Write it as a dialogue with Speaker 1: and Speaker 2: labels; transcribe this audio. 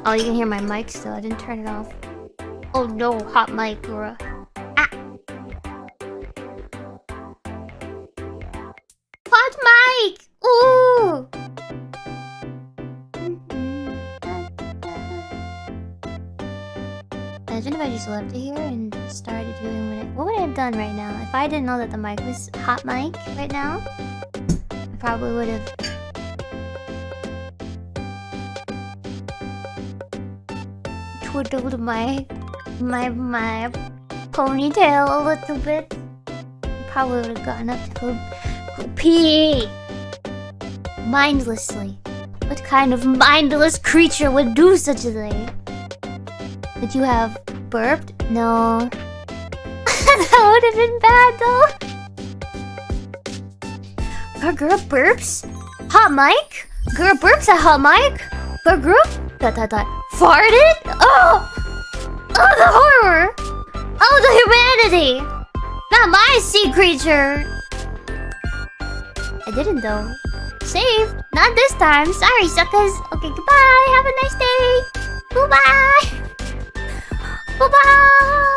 Speaker 1: Oh, you can hear my mic still. I didn't turn it off. Oh no, hot mic, Gura. Ah! Hot mic! Ooh! Imagine if I just left it here and started doing what would I have done right now? If I didn't know that the mic was hot mic right now, I probably would have twiddled my ponytail a little bit. Probably would have gotten up to go pee mindlessly. What kind of mindless creature would do such a thing? Would you have burped? No. That would have been bad though. Gura burps? Hot mic? Gura burps at hot mic? Gura? Farted? Oh! Oh, the horror! Oh, the humanity! Not my sea creature! I didn't though. Saved. Not this time. Sorry, suckers. Okay, goodbye. Have a nice day. Goodbye. Bye-bye.